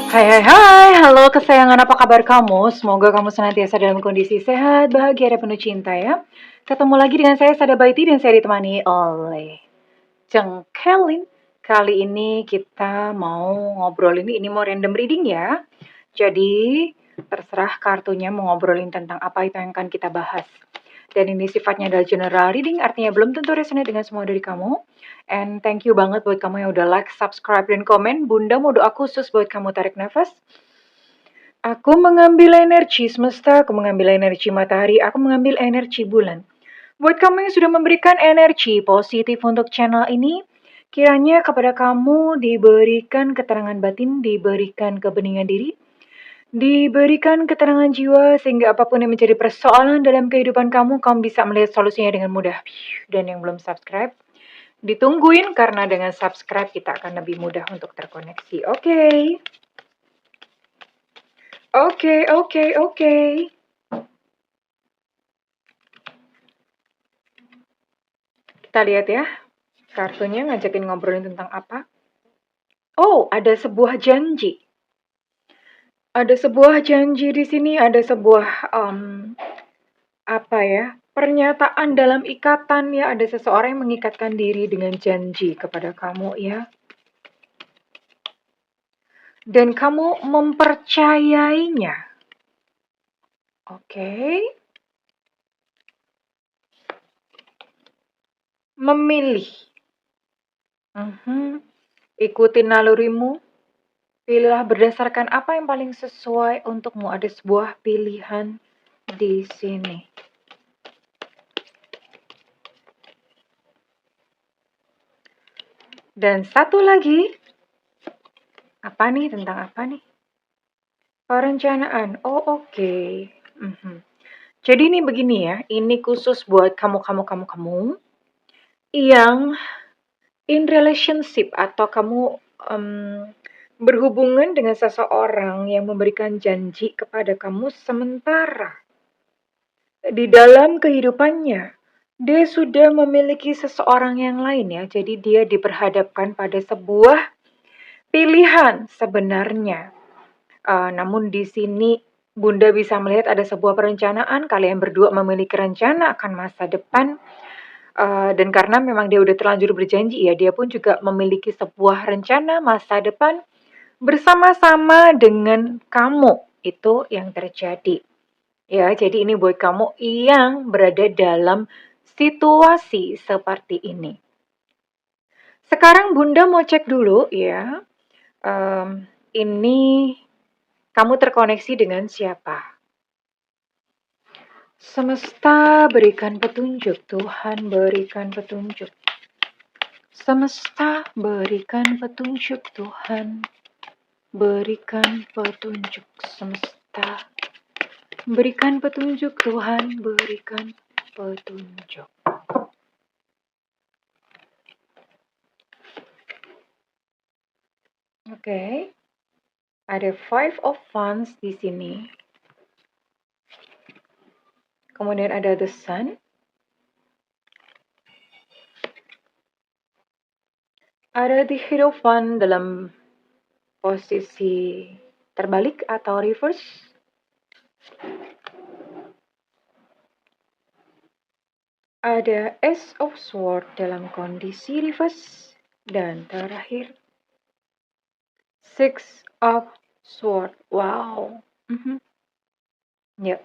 Hai hai hai, halo kesayangan, apa kabar kamu? Semoga kamu senantiasa dalam kondisi sehat, bahagia, dan penuh cinta ya. Ketemu lagi dengan saya Sada Baiti dan saya ditemani oleh Cengkelin. Kali ini kita mau ngobrolin, ini mau random reading ya. Jadi terserah kartunya mau ngobrolin tentang apa itu yang akan kita bahas. Dan ini sifatnya adalah general reading, artinya belum tentu resonate dengan semua dari kamu. And thank you banget buat kamu yang udah like, subscribe, dan komen. Bunda mau doa khusus buat kamu tarik nafas. Aku mengambil energi semesta, aku mengambil energi matahari, aku mengambil energi bulan. Buat kamu yang sudah memberikan energi positif untuk channel ini, kiranya kepada kamu diberikan keterangan batin, diberikan kebeningan diri, diberikan keterangan jiwa, sehingga apapun yang menjadi persoalan dalam kehidupan kamu, kamu bisa melihat solusinya dengan mudah. Dan yang belum subscribe, ditungguin karena dengan subscribe kita akan lebih mudah untuk terkoneksi. Oke. Oke. Kita lihat ya, kartunya ngajakin ngobrolin tentang apa. Oh, ada sebuah janji. Ada sebuah janji di sini, ada sebuah apa ya? Pernyataan dalam ikatan ya, ada seseorang yang mengikatkan diri dengan janji kepada kamu ya. Dan kamu mempercayainya. Oke. Memilih. Ikutin nalurimu. Pilihlah berdasarkan apa yang paling sesuai untukmu. Ada sebuah pilihan di sini. Dan satu lagi, apa nih? Tentang apa nih? Perencanaan. Oh, oke. Jadi ini begini ya, ini khusus buat kamu yang in relationship atau kamu berhubungan dengan seseorang yang memberikan janji kepada kamu sementara di dalam kehidupannya dia sudah memiliki seseorang yang lain ya. Jadi dia diperhadapkan pada sebuah pilihan sebenarnya. Namun di sini Bunda bisa melihat ada sebuah perencanaan, kalian berdua memiliki rencana akan masa depan. Dan karena memang dia udah terlanjur berjanji ya, dia pun juga memiliki sebuah rencana masa depan bersama-sama dengan kamu. Itu yang terjadi. Ya, jadi ini buat kamu yang berada dalam situasi seperti ini. Sekarang Bunda mau cek dulu ya. Ini kamu terkoneksi dengan siapa? Semesta berikan petunjuk, Tuhan berikan petunjuk. Semesta berikan petunjuk, Tuhan berikan petunjuk. Semesta berikan petunjuk, Tuhan berikan petunjuk. Oke. Ada Five of Wands di sini. Kemudian ada The Sun. Ada The Hierophant dalam posisi terbalik atau reverse. Ada Ace of Swords dalam kondisi reverse. Dan terakhir, Six of Swords. Wow. Ya.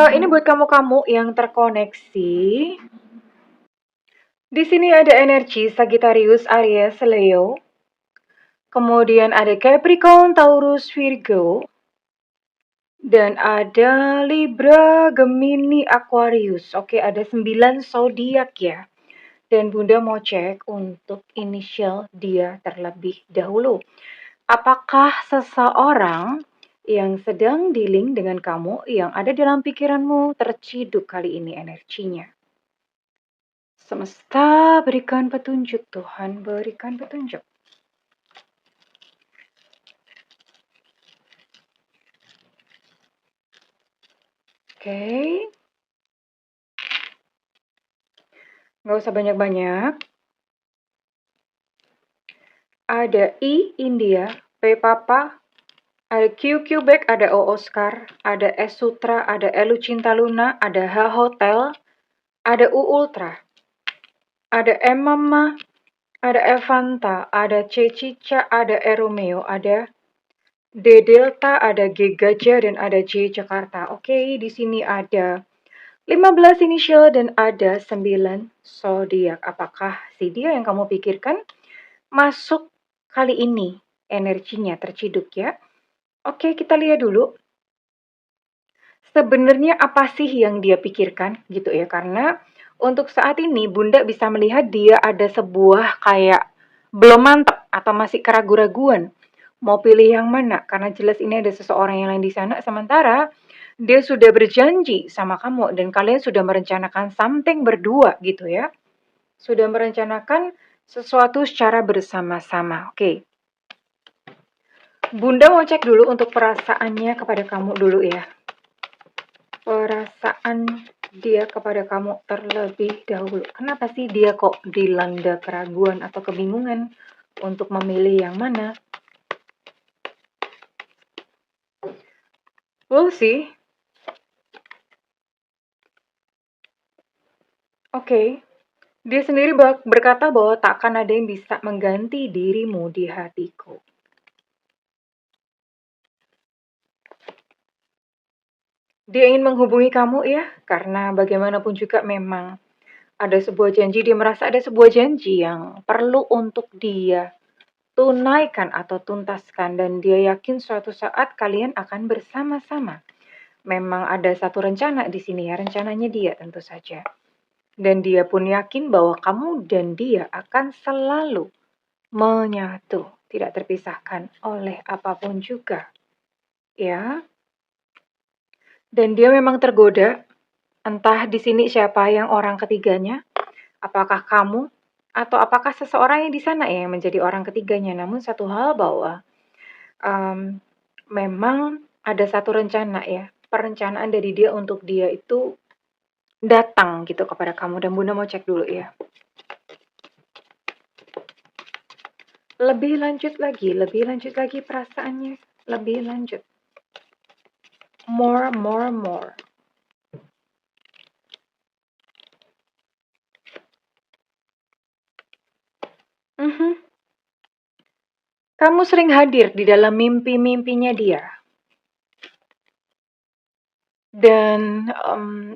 Ini buat kamu yang terkoneksi. Di sini ada energi Sagittarius, Aries, Leo. Kemudian ada Capricorn, Taurus, Virgo. Dan ada Libra, Gemini, Aquarius. Oke, ada 9 zodiak ya. Dan Bunda mau cek untuk inisial dia terlebih dahulu. Apakah seseorang yang sedang dealing dengan kamu yang ada dalam pikiranmu terciduk kali ini energinya? Semesta berikan petunjuk, Tuhan berikan petunjuk. Oke. Nggak usah banyak-banyak. Ada I, India, Papa, ada QQ Bag, ada O Oscar, ada S Sutra, ada Elu Cinta Luna, ada H Hotel, ada U Ultra, ada M Mama, ada Evanta, ada C Cica, ada E Romeo, ada D Delta, ada G Gajah, dan ada J Jakarta. Oke, di sini ada 15 inisial dan ada 9 zodiak. Apakah si dia yang kamu pikirkan masuk kali ini? Energinya terciduk ya. Oke, kita lihat dulu. Sebenarnya apa sih yang dia pikirkan gitu ya. Karena untuk saat ini Bunda bisa melihat dia ada sebuah kayak belum mantap atau masih keraguan-raguan mau pilih yang mana, karena jelas ini ada seseorang yang lain di sana, sementara dia sudah berjanji sama kamu dan kalian sudah merencanakan something berdua gitu ya. Sudah merencanakan sesuatu secara bersama-sama. Oke. Bunda mau cek dulu untuk perasaannya kepada kamu dulu ya. Perasaan dia kepada kamu terlebih dahulu. Kenapa sih dia kok dilanda keraguan atau kebingungan untuk memilih yang mana? We'll see. Oke. Dia sendiri berkata bahwa takkan ada yang bisa mengganti dirimu di hatiku. Dia ingin menghubungi kamu ya, karena bagaimanapun juga memang ada sebuah janji, dia merasa ada sebuah janji yang perlu untuk dia tunaikan atau tuntaskan, dan dia yakin suatu saat kalian akan bersama-sama. Memang ada satu rencana di sini ya, rencananya dia tentu saja. Dan dia pun yakin bahwa kamu dan dia akan selalu menyatu, tidak terpisahkan oleh apapun juga. Ya. Dan dia memang tergoda, entah di sini siapa yang orang ketiganya, apakah kamu atau apakah seseorang yang di sana ya yang menjadi orang ketiganya. Namun satu hal bahwa um, memang ada satu rencana ya, perencanaan dari dia untuk dia itu datang gitu kepada kamu, dan Bunda mau cek dulu ya. Lebih lanjut lagi perasaannya, lebih lanjut. More. Mhm. Kamu sering hadir di dalam mimpi-mimpinya dia. Dan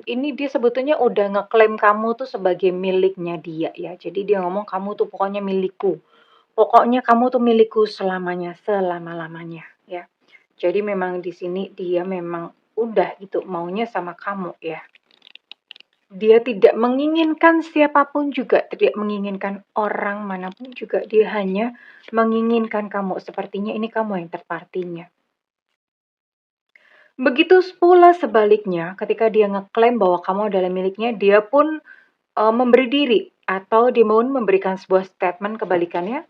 ini dia sebetulnya udah ngeklaim kamu tuh sebagai miliknya dia ya. Jadi dia ngomong kamu tuh pokoknya milikku. Pokoknya kamu tuh milikku selamanya, selama-lamanya ya. Jadi memang di sini dia memang udah gitu maunya sama kamu ya. Dia tidak menginginkan siapapun juga, tidak menginginkan orang manapun juga. Dia hanya menginginkan kamu. Sepertinya ini kamu yang terpartinya. Begitu pula sebaliknya, ketika dia ngeklaim bahwa kamu adalah miliknya, dia pun memberi diri atau dia mau memberikan sebuah statement kebalikannya,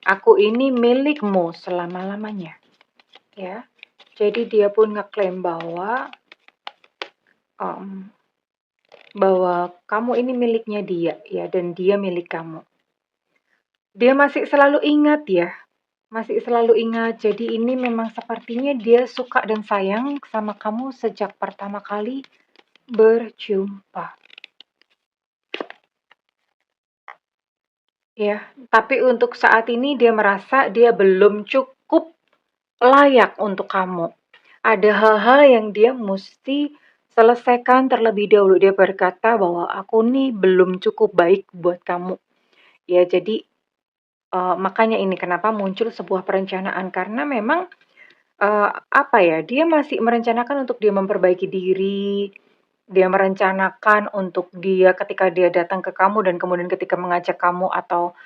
aku ini milikmu selama-lamanya. Ya. Jadi dia pun ngeklaim bahwa kamu ini miliknya dia ya, dan dia milik kamu. Dia masih selalu ingat ya. Masih selalu ingat. Jadi ini memang sepertinya dia suka dan sayang sama kamu sejak pertama kali berjumpa. Ya, tapi untuk saat ini dia merasa dia belum cukup layak untuk kamu. Ada hal-hal yang dia mesti selesaikan terlebih dahulu. Dia berkata bahwa aku nih belum cukup baik buat kamu. Ya, jadi makanya ini kenapa muncul sebuah perencanaan, karena memang apa ya, dia masih merencanakan untuk dia memperbaiki diri, dia merencanakan untuk dia ketika dia datang ke kamu dan kemudian ketika mengajak kamu atau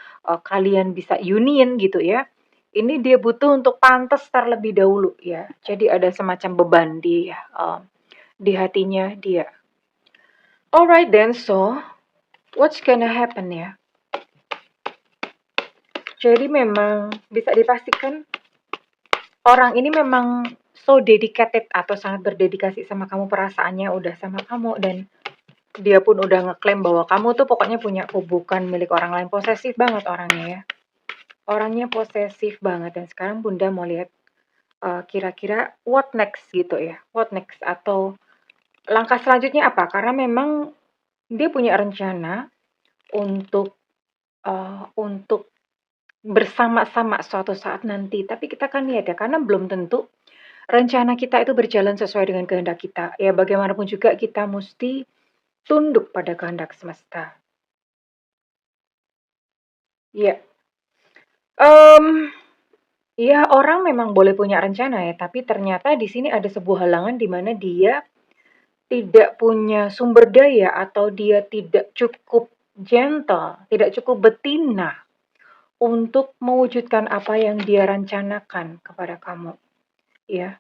kalian bisa union gitu ya. Ini dia butuh untuk pantas terlebih dahulu ya. Jadi ada semacam beban di hatinya dia. Alright then, so what's gonna happen ya? Jadi memang bisa dipastikan orang ini memang so dedicated atau sangat berdedikasi sama kamu, perasaannya udah sama kamu, dan dia pun udah ngeklaim bahwa kamu tuh pokoknya punya bukan milik orang lain, posesif banget orangnya ya. orangnya posesif banget dan sekarang Bunda mau lihat kira-kira what next gitu ya. What next atau langkah selanjutnya apa? Karena memang dia punya rencana untuk untuk bersama-sama suatu saat nanti. Tapi kita kan lihat ya, karena belum tentu rencana kita itu berjalan sesuai dengan kehendak kita. Ya bagaimanapun juga kita mesti tunduk pada kehendak semesta. Ya, um, ya orang memang boleh punya rencana ya, tapi ternyata di sini ada sebuah halangan di mana dia tidak punya sumber daya atau dia tidak cukup gentle, tidak cukup betina untuk mewujudkan apa yang dia rencanakan kepada kamu, ya.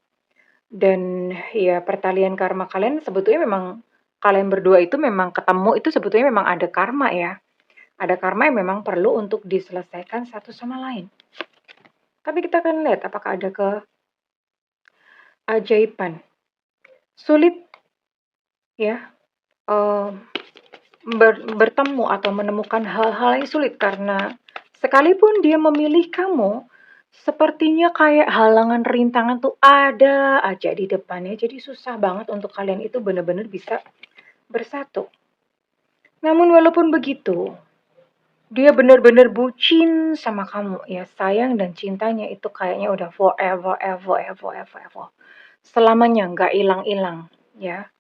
Dan ya pertalian karma kalian sebetulnya memang kalian berdua itu memang ketemu itu sebetulnya memang ada karma ya. Ada karma yang memang perlu untuk diselesaikan satu sama lain. Tapi kita akan lihat apakah ada keajaiban. Sulit ya eh, bertemu atau menemukan hal-hal yang sulit karena sekalipun dia memilih kamu, sepertinya kayak halangan rintangan tuh ada aja di depannya. Jadi susah banget untuk kalian itu benar-benar bisa bersatu. Namun walaupun begitu, dia benar-benar bucin sama kamu. Ya sayang dan cintanya itu kayaknya udah forever, ever, ever, ever, ever. Selamanya nggak hilang-hilang, ya.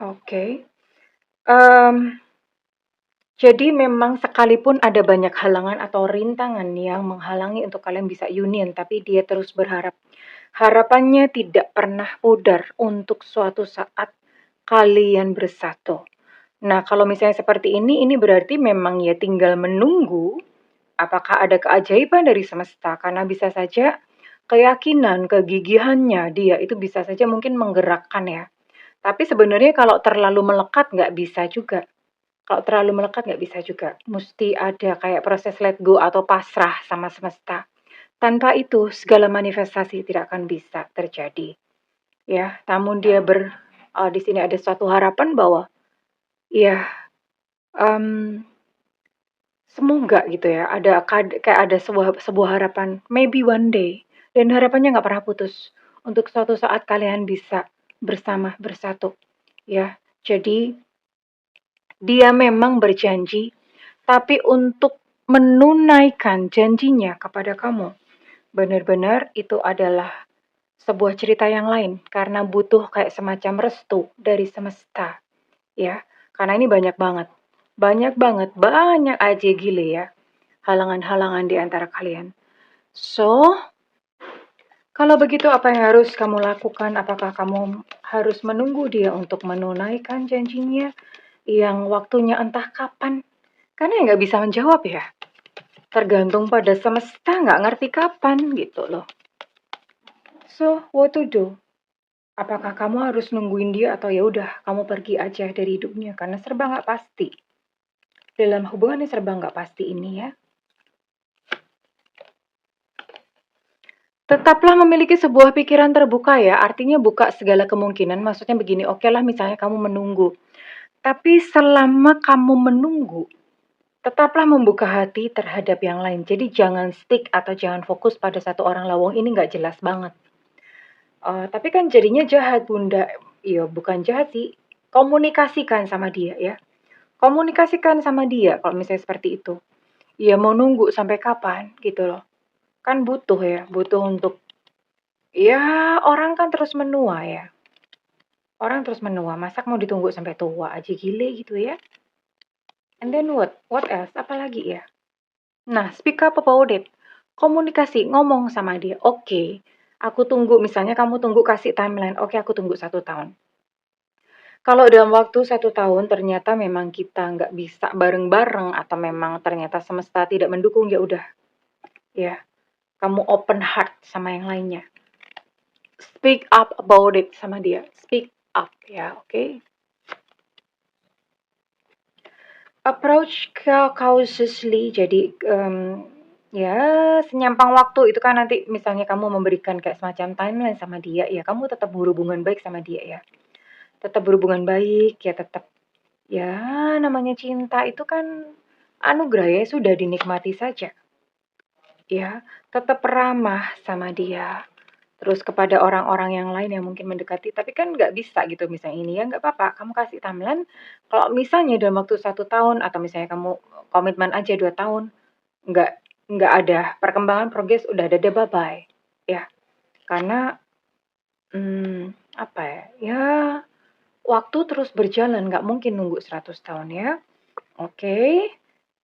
Oke. Em, jadi memang sekalipun ada banyak halangan atau rintangan yang menghalangi untuk kalian bisa union, tapi dia terus berharap. Harapannya tidak pernah pudar untuk suatu saat kalian bersatu. Nah, kalau misalnya seperti ini berarti memang ya tinggal menunggu apakah ada keajaiban dari semesta, karena bisa saja keyakinan, kegigihannya dia itu bisa saja mungkin menggerakkan ya. Tapi sebenarnya kalau terlalu melekat nggak bisa juga. Kalau terlalu melekat nggak bisa juga. Mesti ada kayak proses let go atau pasrah sama semesta. Tanpa itu segala manifestasi tidak akan bisa terjadi. Ya, namun dia di sini ada suatu harapan bahwa ya em, semoga gitu ya ada kayak ada sebuah harapan maybe one day dan harapannya nggak pernah putus untuk suatu saat kalian bisa bersama bersatu ya. Jadi dia memang berjanji tapi untuk menunaikan janjinya kepada kamu benar-benar itu adalah sebuah cerita yang lain karena butuh kayak semacam restu dari semesta ya. Karena ini banyak banget. Banyak banget, banyak aja gile ya. Halangan-halangan di antara kalian. So, kalau begitu apa yang harus kamu lakukan? Apakah kamu harus menunggu dia untuk menunaikan janjinya yang waktunya entah kapan? Karena nggak bisa menjawab ya. Tergantung pada semesta nggak ngerti kapan gitu loh. So, what to do? Apakah kamu harus nungguin dia atau ya udah kamu pergi aja dari hidupnya karena serba nggak pasti. Dalam hubungan yang serba nggak pasti ini ya. Tetaplah memiliki sebuah pikiran terbuka ya, artinya buka segala kemungkinan. Maksudnya begini, oke lah misalnya kamu menunggu. Tapi selama kamu menunggu, tetaplah membuka hati terhadap yang lain. Jadi jangan stick atau jangan fokus pada satu orang lawang ini nggak jelas banget. Tapi kan jadinya jahat Bunda. Iya bukan jahat sih, komunikasikan sama dia ya. Komunikasikan sama dia kalau misalnya seperti itu. Ya mau nunggu sampai kapan gitu loh. Kan butuh ya, butuh untuk ya orang kan terus menua ya. Orang terus menua, masak mau ditunggu sampai tua aja gile gitu ya. And then what? What else? Apalagi ya? Nah, speak up about it. Komunikasi, ngomong sama dia. Oke, aku tunggu. Misalnya kamu tunggu kasih timeline. Oke, aku tunggu 1 tahun. Kalau dalam waktu 1 tahun ternyata memang kita nggak bisa bareng-bareng atau memang ternyata semesta tidak mendukung, ya udah. Ya, kamu open heart sama yang lainnya. Speak up about it sama dia. Speak up ya, oke? Approach cautiously, jadi ya senyampang waktu itu kan nanti misalnya kamu memberikan kayak semacam timeline sama dia, ya kamu tetap berhubungan baik sama dia ya. Tetap berhubungan baik, ya tetap ya namanya cinta itu kan anugerah ya sudah dinikmati saja. Ya, tetap ramah sama dia. Terus kepada orang-orang yang lain yang mungkin mendekati, tapi kan nggak bisa gitu misalnya ini ya nggak apa-apa, kamu kasih timeline. Kalau misalnya dalam waktu 1 tahun atau misalnya kamu komitmen aja 2 tahun, nggak nggak ada perkembangan progres, udah ada bye bye, ya. Karena apa ya? Ya waktu terus berjalan, nggak mungkin nunggu 100 tahun ya. Oke,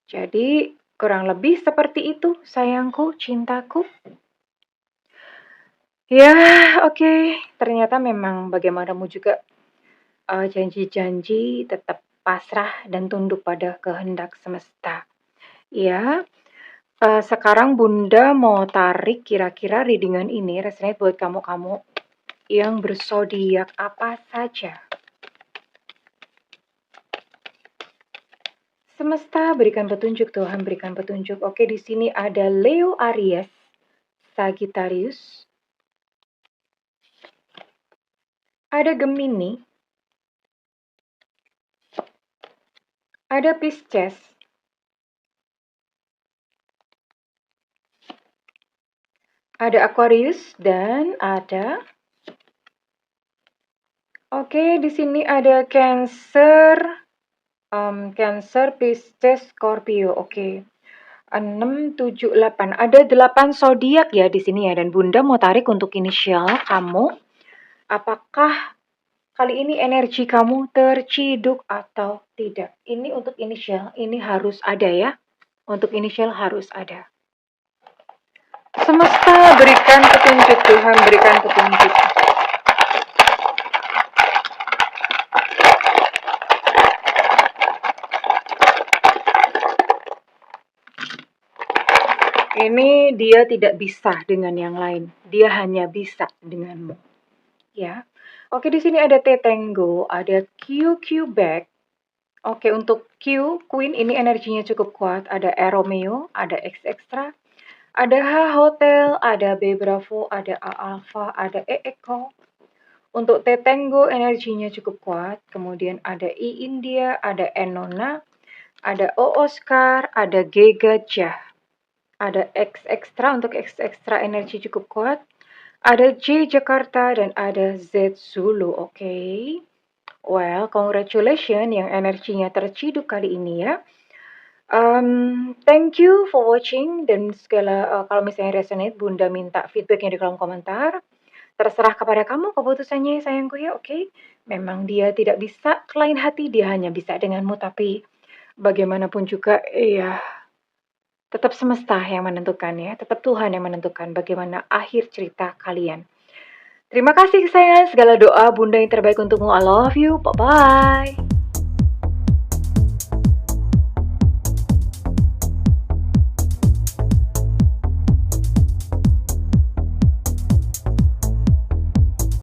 jadi kurang lebih seperti itu sayangku, cintaku. Ya, oke. Ternyata memang bagaimanapun juga janji-janji tetap pasrah dan tunduk pada kehendak semesta. Ya, sekarang Bunda mau tarik kira-kira readingan ini resonate buat kamu-kamu yang berzodiak apa saja. Semesta berikan petunjuk, Tuhan berikan petunjuk. Oke, di sini ada Leo, Aries, Sagittarius, ada Gemini, ada Pisces, ada Aquarius, dan ada di sini ada Cancer, Cancer, Pisces, Scorpio. Oke. 6, 7, 8. Ada 8 zodiak ya di sini ya, dan Bunda mau tarik untuk inisial kamu. Apakah kali ini energi kamu terciduk atau tidak? Ini untuk inisial, ini harus ada ya. Untuk inisial harus ada. Semesta berikan petunjuk, Tuhan berikan petunjuk. Ini dia tidak bisa dengan yang lain. Dia hanya bisa denganmu. Ya. Oke, di sini ada T Tango, ada Q back. Oke, untuk Q Queen ini energinya cukup kuat. Ada E Romeo, ada X Extra, ada H Hotel, ada B Bravo, ada A Alpha, ada E Echo. Untuk T Tango energinya cukup kuat. Kemudian ada I India, ada N Nona, ada O Oscar, ada G Gajah. Ada X Extra, untuk X Extra energi cukup kuat. Ada J Jakarta dan ada Z Zulu, oke. Well, congratulations yang energinya terciduk kali ini ya. Thank you for watching dan segala kalau misalnya resonate, Bunda minta feedbacknya di kolom komentar. Terserah kepada kamu keputusannya sayangku ya, oke. Memang dia tidak bisa lain hati, dia hanya bisa denganmu, tapi bagaimanapun juga ya tetap semesta yang menentukan ya, tetap Tuhan yang menentukan bagaimana akhir cerita kalian. Terima kasih kesayangan, segala doa Bunda yang terbaik untukmu. I love you, bye-bye.